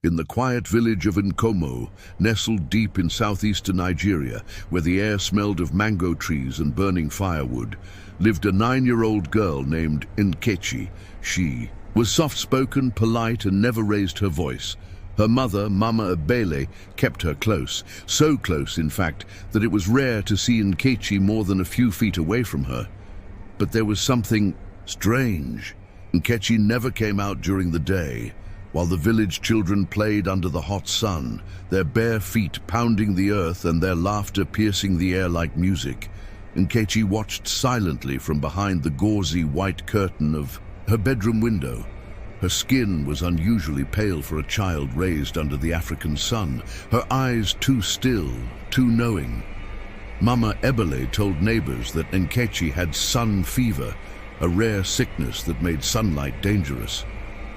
In the quiet village of Nkomo, nestled deep in southeastern Nigeria, where the air smelled of mango trees and burning firewood, lived a 9-year-old girl named Nkechi. She was soft-spoken, polite, and never raised her voice. Her mother, Mama Ebele, kept her close, so close, in fact, that it was rare to see Nkechi more than a few feet away from her. But there was something strange. Nkechi never came out during the day, while the village children played under the hot sun, their bare feet pounding the earth and their laughter piercing the air like music. Nkechi watched silently from behind the gauzy white curtain of her bedroom window. Her skin was unusually pale for a child raised under the African sun, her eyes too still, too knowing. Mama Ebele told neighbors that Nkechi had sun fever, a rare sickness that made sunlight dangerous.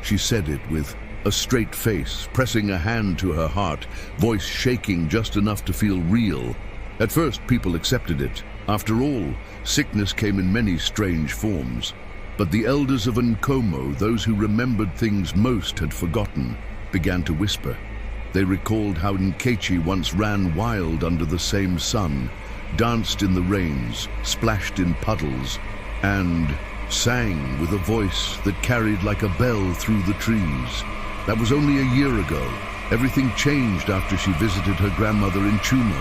She said it with a straight face, pressing a hand to her heart, voice shaking just enough to feel real. At first, people accepted it. After all, sickness came in many strange forms. But the elders of Nkomo, those who remembered things most had forgotten, began to whisper. They recalled how Nkechi once ran wild under the same sun, danced in the rains, splashed in puddles, and sang with a voice that carried like a bell through the trees. That was only a year ago. Everything changed after she visited her grandmother in Chumo.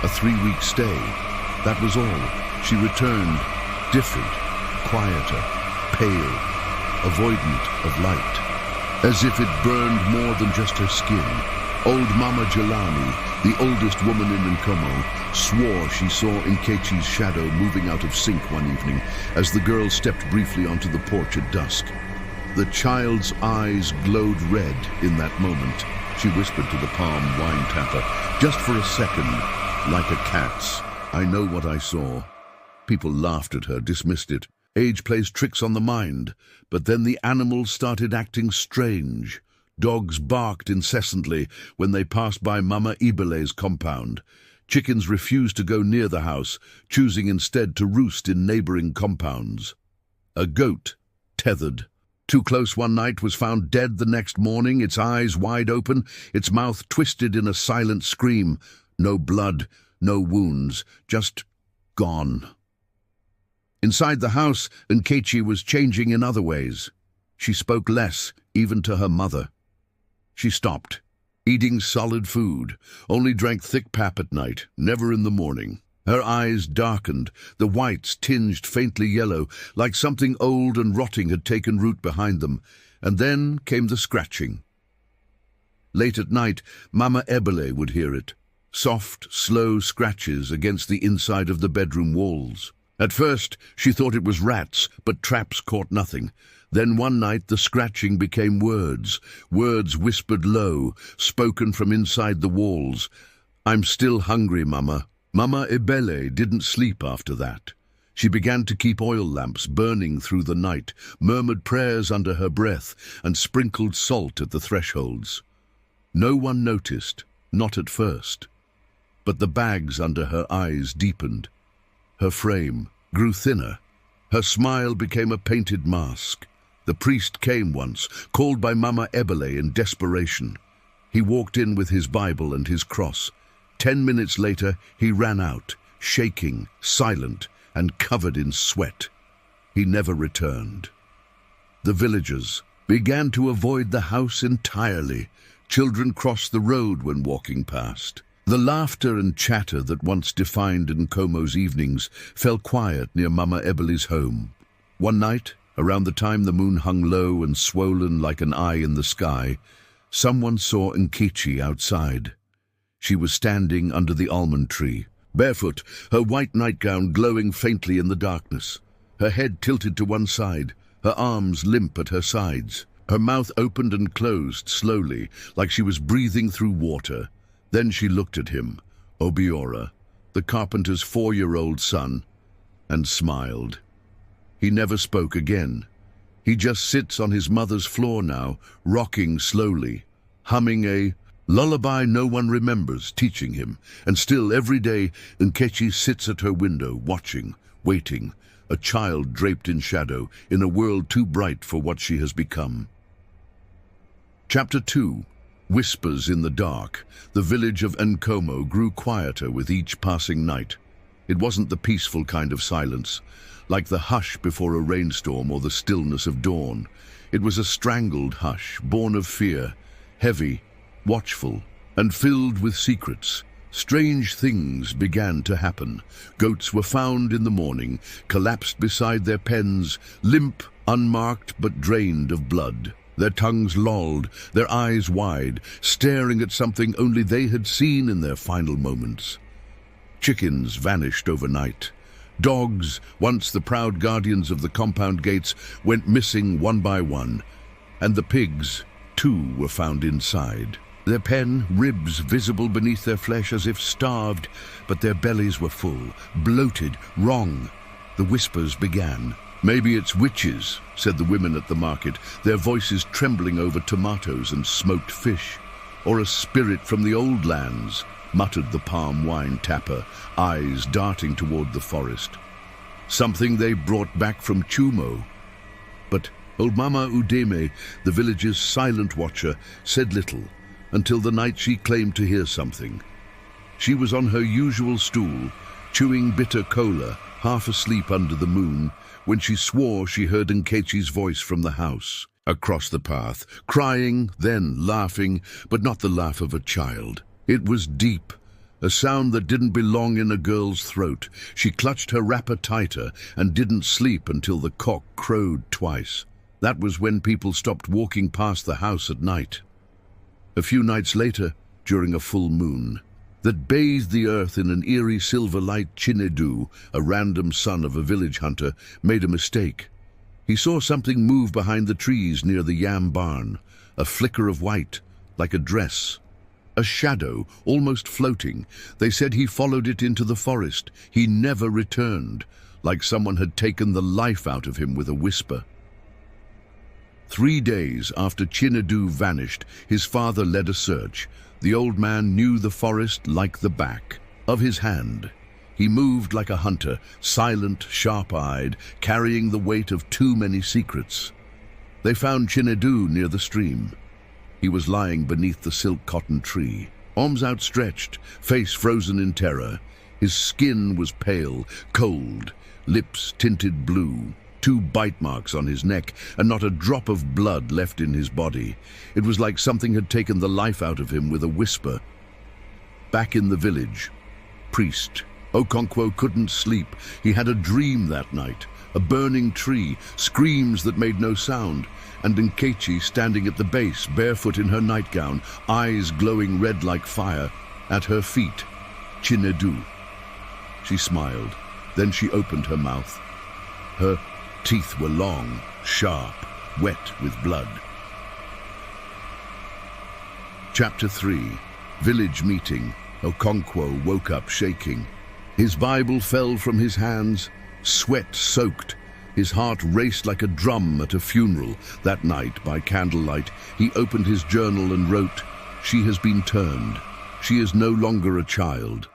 A 3-week stay. That was all. She returned, different, quieter, pale, avoidant of light. As if it burned more than just her skin. Old Mama Jelani, the oldest woman in Nkomo, swore she saw Nkechi's shadow moving out of sync one evening as the girl stepped briefly onto the porch at dusk. The child's eyes glowed red in that moment. She whispered to the palm wine tapper, just for a second, like a cat's. I know what I saw. People laughed at her, dismissed it. Age plays tricks on the mind. But then the animals started acting strange. Dogs barked incessantly when they passed by Mama Ibele's compound. Chickens refused to go near the house, choosing instead to roost in neighboring compounds. A goat, tethered too close one night, was found dead the next morning, its eyes wide open, its mouth twisted in a silent scream. No blood, no wounds, just gone. Inside the house, Nkechi was changing in other ways. She spoke less, even to her mother. She stopped, eating solid food, only drank thick pap at night, never in the morning. Her eyes darkened, the whites tinged faintly yellow, like something old and rotting had taken root behind them, and then came the scratching. Late at night, Mama Ebele would hear it, soft, slow scratches against the inside of the bedroom walls. At first, she thought it was rats, but traps caught nothing. Then one night the scratching became words, words whispered low, spoken from inside the walls. "I'm still hungry, Mama." Mama Ebele didn't sleep after that. She began to keep oil lamps burning through the night, murmured prayers under her breath, and sprinkled salt at the thresholds. No one noticed, not at first. But the bags under her eyes deepened. Her frame grew thinner. Her smile became a painted mask. The priest came once, called by Mama Ebele in desperation. He walked in with his Bible and his cross. 10 minutes later, he ran out, shaking, silent, and covered in sweat. He never returned. The villagers began to avoid the house entirely. Children crossed the road when walking past. The laughter and chatter that once defined Nkomo's evenings fell quiet near Mama Ebele's home. One night, around the time the moon hung low and swollen like an eye in the sky, someone saw Nkechi outside. She was standing under the almond tree, barefoot, her white nightgown glowing faintly in the darkness, her head tilted to one side, her arms limp at her sides. Her mouth opened and closed slowly, like she was breathing through water. Then she looked at him, Obiora, the carpenter's 4-year-old son, and smiled. He never spoke again. He just sits on his mother's floor now, rocking slowly, humming a lullaby no one remembers teaching him, and still every day Nkechi sits at her window, watching, waiting, a child draped in shadow, in a world too bright for what she has become. Chapter 2. Whispers in the dark. The village of Nkomo grew quieter with each passing night. It wasn't the peaceful kind of silence, like the hush before a rainstorm or the stillness of dawn. It was a strangled hush, born of fear, heavy, watchful, and filled with secrets. Strange things began to happen. Goats were found in the morning, collapsed beside their pens, limp, unmarked but drained of blood. Their tongues lolled, their eyes wide, staring at something only they had seen in their final moments. Chickens vanished overnight. Dogs, once the proud guardians of the compound gates, went missing one by one, and the pigs, too, were found inside. Their pen, ribs visible beneath their flesh as if starved, but their bellies were full, bloated, wrong. The whispers began. "Maybe it's witches," said the women at the market, their voices trembling over tomatoes and smoked fish. "Or a spirit from the old lands," muttered the palm wine tapper, eyes darting toward the forest. "Something they brought back from Chumo." But old Mama Udeme, the village's silent watcher, said little, until the night she claimed to hear something. She was on her usual stool, chewing bitter cola, half asleep under the moon, when she swore she heard Nkechi's voice from the house, across the path, crying, then laughing, but not the laugh of a child. It was deep, a sound that didn't belong in a girl's throat. She clutched her wrapper tighter and didn't sleep until the cock crowed twice. That was when people stopped walking past the house at night. A few nights later, during a full moon, that bathed the earth in an eerie silver light, Chinedu, a random son of a village hunter, made a mistake. He saw something move behind the trees near the yam barn, a flicker of white, like a dress. A shadow, almost floating. They said he followed it into the forest. He never returned, like someone had taken the life out of him with a whisper. 3 days after Chinedu vanished, his father led a search. The old man knew the forest like the back of his hand. He moved like a hunter, silent, sharp-eyed, carrying the weight of too many secrets. They found Chinedu near the stream. He was lying beneath the silk cotton tree, arms outstretched, face frozen in terror. His skin was pale, cold, lips tinted blue, 2 bite marks on his neck, and not a drop of blood left in his body. It was like something had taken the life out of him with a whisper. Back in the village, priest Okonkwo couldn't sleep. He had a dream that night, a burning tree, screams that made no sound, and Nkechi standing at the base, barefoot in her nightgown, eyes glowing red like fire. At her feet, Chinedu. She smiled. Then she opened her mouth. Her teeth were long, sharp, wet with blood. Chapter 3. Village meeting. Okonkwo woke up shaking. His Bible fell from his hands, sweat soaked. His heart raced like a drum at a funeral. That night, by candlelight, he opened his journal and wrote, "She has been turned. She is no longer a child."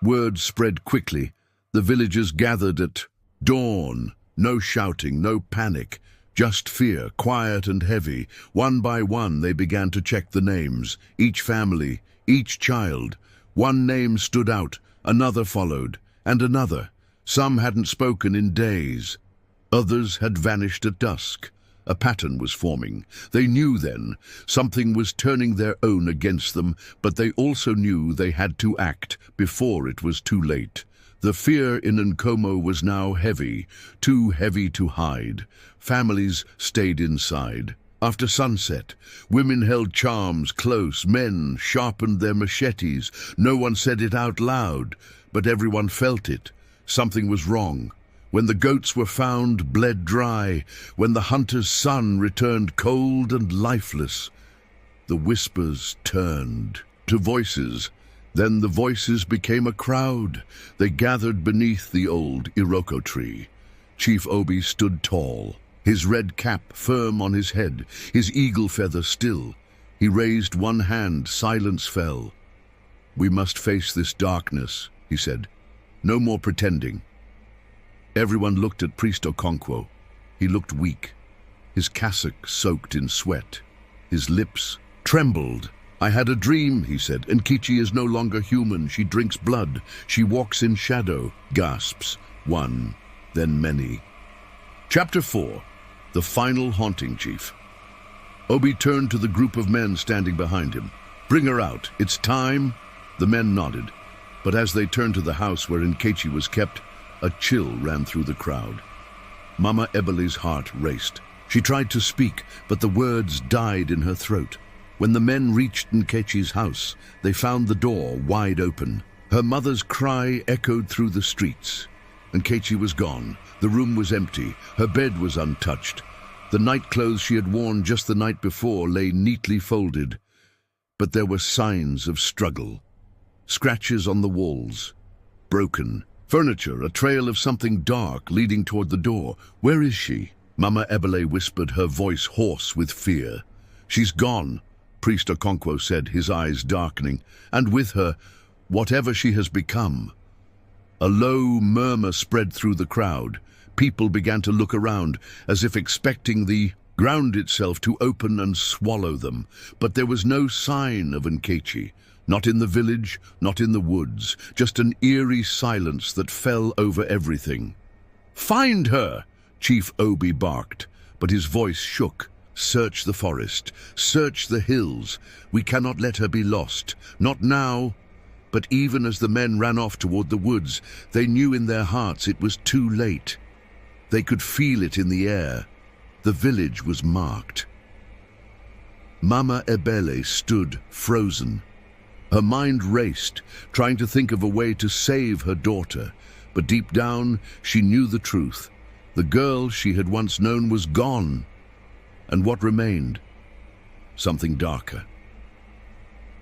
Word spread quickly. The villagers gathered at dawn. No shouting, no panic, just fear, quiet and heavy. One by one they began to check the names, each family, each child. One name stood out, another followed, and another. Some hadn't spoken in days. Others had vanished at dusk. A pattern was forming. They knew then something was turning their own against them, but they also knew they had to act before it was too late. The fear in Nkomo was now heavy, too heavy to hide. Families stayed inside. After sunset, women held charms close, men sharpened their machetes. No one said it out loud, but everyone felt it. Something was wrong. When the goats were found, bled dry, when the hunter's son returned cold and lifeless, the whispers turned to voices. Then the voices became a crowd. They gathered beneath the old Iroko tree. Chief Obi stood tall, his red cap firm on his head, his eagle feather still. He raised one hand, silence fell. "We must face this darkness," he said. "No more pretending." Everyone looked at Priest Okonkwo. He looked weak, his cassock soaked in sweat. His lips trembled. "I had a dream," he said. "Nkechi is no longer human. She drinks blood. She walks in shadow." Gasps. One, then many. Chapter 4. The Final Haunting Chief. Obi turned to the group of men standing behind him. "Bring her out. It's time." The men nodded. But as they turned to the house where Nkechi was kept, a chill ran through the crowd. Mama Ebele's heart raced. She tried to speak, but the words died in her throat. When the men reached Nkechi's house, they found the door wide open. Her mother's cry echoed through the streets. Nkechi was gone. The room was empty. Her bed was untouched. The nightclothes she had worn just the night before lay neatly folded. But there were signs of struggle. Scratches on the walls. Broken. Furniture, a trail of something dark leading toward the door. "Where is she?" Mama Ebele whispered, her voice hoarse with fear. "She's gone," Priest Okonkwo said, his eyes darkening. "And with her, whatever she has become." A low murmur spread through the crowd. People began to look around, as if expecting the ground itself to open and swallow them. But there was no sign of Nkechi. Not in the village, not in the woods. Just an eerie silence that fell over everything. "Find her!" Chief Obi barked, but his voice shook. "Search the forest. Search the hills. We cannot let her be lost. Not now." But even as the men ran off toward the woods, they knew in their hearts it was too late. They could feel it in the air. The village was marked. Mama Ebele stood frozen. Her mind raced, trying to think of a way to save her daughter. But deep down, she knew the truth. The girl she had once known was gone. And what remained? Something darker.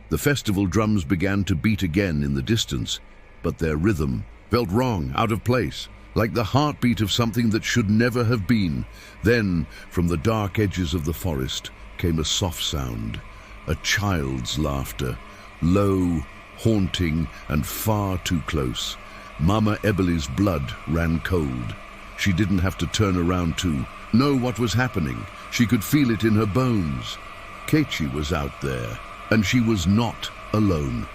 The festival drums began to beat again in the distance, but their rhythm felt wrong, out of place, like the heartbeat of something that should never have been. Then, from the dark edges of the forest, came a soft sound, a child's laughter, low, haunting, and far too close. Mama Ebele's blood ran cold. She didn't have to turn around to know what was happening. She could feel it in her bones. Nkechi was out there, and she was not alone.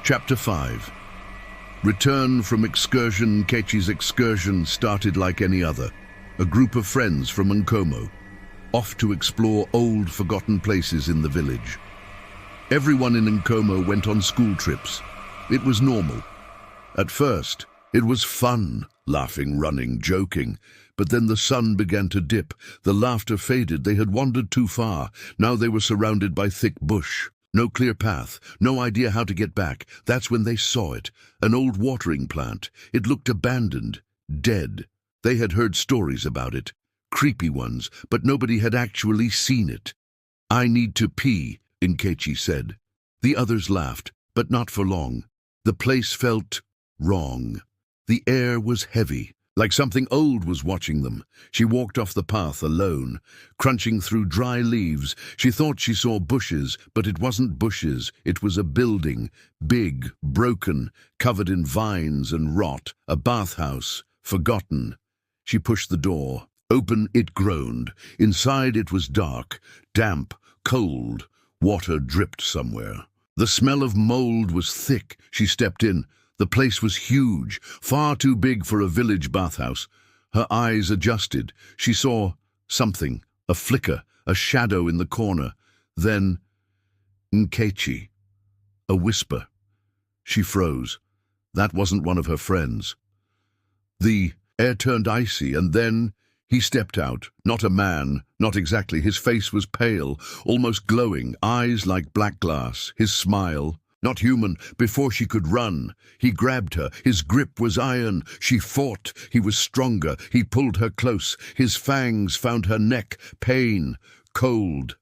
Chapter 5. Return from excursion. Nkechi's excursion started like any other. A group of friends from Nkomo, off to explore old, forgotten places in the village. Everyone in Nkomo went on school trips. It was normal. At first, it was fun, laughing, running, joking. But then the sun began to dip. The laughter faded. They had wandered too far. Now they were surrounded by thick bush. No clear path, no idea how to get back. That's when they saw it. An old watering plant. It looked abandoned, dead. They had heard stories about it. Creepy ones, but nobody had actually seen it. "I need to pee," Nkechi said. The others laughed, but not for long. The place felt wrong. The air was heavy, like something old was watching them. She walked off the path alone, crunching through dry leaves. She thought she saw bushes, but it wasn't bushes. It was a building, big, broken, covered in vines and rot, a bathhouse, forgotten. She pushed the door. Open it groaned. Inside it was dark, damp, cold. Water dripped somewhere. The smell of mold was thick. She stepped in. The place was huge, far too big for a village bathhouse. Her eyes adjusted. She saw something, a flicker, a shadow in the corner. Then, Nkechi. A whisper. She froze. That wasn't one of her friends. The air turned icy, and then he stepped out. Not a man, not exactly. His face was pale, almost glowing, eyes like black glass. His smile, not human. Before she could run, he grabbed her. His grip was iron. She fought. He was stronger. He pulled her close. His fangs found her neck. Pain, cold,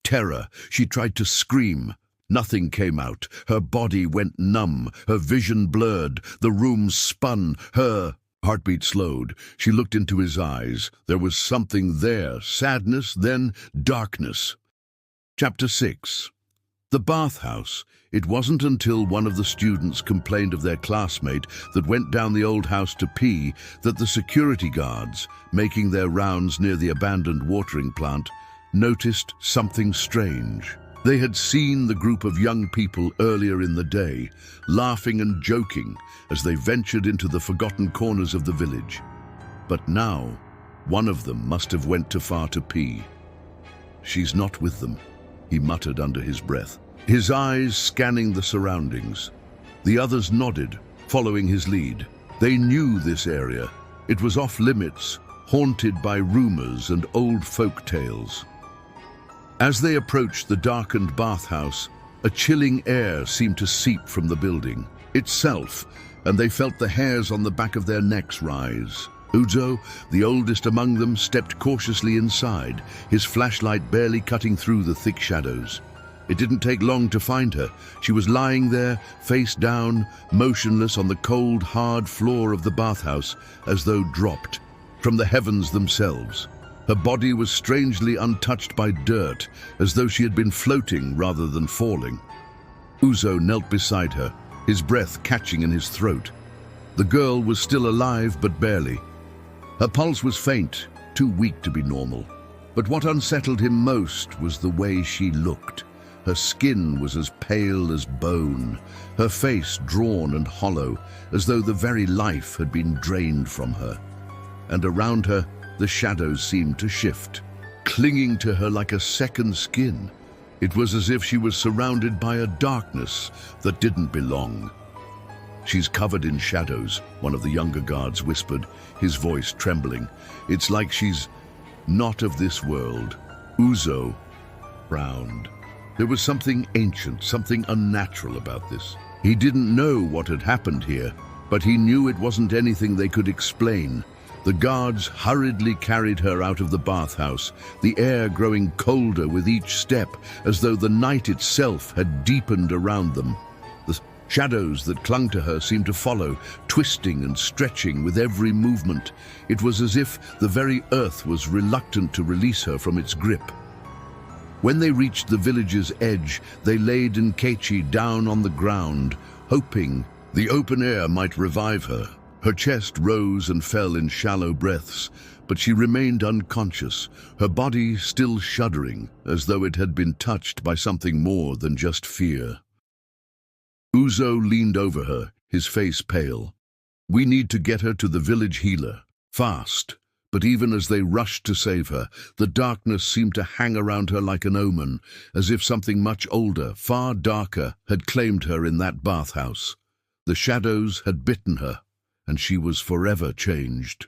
terror. She tried to scream. Nothing came out. Her body went numb. Her vision blurred. The room spun. Her heartbeat slowed. She looked into his eyes. There was something there. Sadness, then darkness. Chapter 6. The bathhouse. It wasn't until one of the students complained of their classmate that went down the old house to pee that the security guards, making their rounds near the abandoned watering plant, noticed something strange. They had seen the group of young people earlier in the day, laughing and joking as they ventured into the forgotten corners of the village. But now, one of them must have went too far to pee. "She's not with them," he muttered under his breath, his eyes scanning the surroundings. The others nodded, following his lead. They knew this area. It was off limits, haunted by rumors and old folk tales. As they approached the darkened bathhouse, a chilling air seemed to seep from the building itself, and they felt the hairs on the back of their necks rise. Uzo, the oldest among them, stepped cautiously inside, his flashlight barely cutting through the thick shadows. It didn't take long to find her. She was lying there, face down, motionless on the cold, hard floor of the bathhouse, as though dropped from the heavens themselves. Her body was strangely untouched by dirt, as though she had been floating rather than falling. Uzo knelt beside her, his breath catching in his throat. The girl was still alive, but barely. Her pulse was faint, too weak to be normal. But what unsettled him most was the way she looked. Her skin was as pale as bone, her face drawn and hollow, as though the very life had been drained from her. And around her, the shadows seemed to shift, clinging to her like a second skin. It was as if she was surrounded by a darkness that didn't belong. "She's covered in shadows," one of the younger guards whispered, his voice trembling. "It's like she's not of this world." Uzo frowned. There was something ancient, something unnatural about this. He didn't know what had happened here, but he knew it wasn't anything they could explain. The guards hurriedly carried her out of the bathhouse, the air growing colder with each step, as though the night itself had deepened around them. The shadows that clung to her seemed to follow, twisting and stretching with every movement. It was as if the very earth was reluctant to release her from its grip. When they reached the village's edge, they laid Nkechi down on the ground, hoping the open air might revive her. Her chest rose and fell in shallow breaths, but she remained unconscious, her body still shuddering, as though it had been touched by something more than just fear. Uzo leaned over her, his face pale. "We need to get her to the village healer, fast." But even as they rushed to save her, the darkness seemed to hang around her like an omen, as if something much older, far darker, had claimed her in that bathhouse. The shadows had bitten her, and she was forever changed.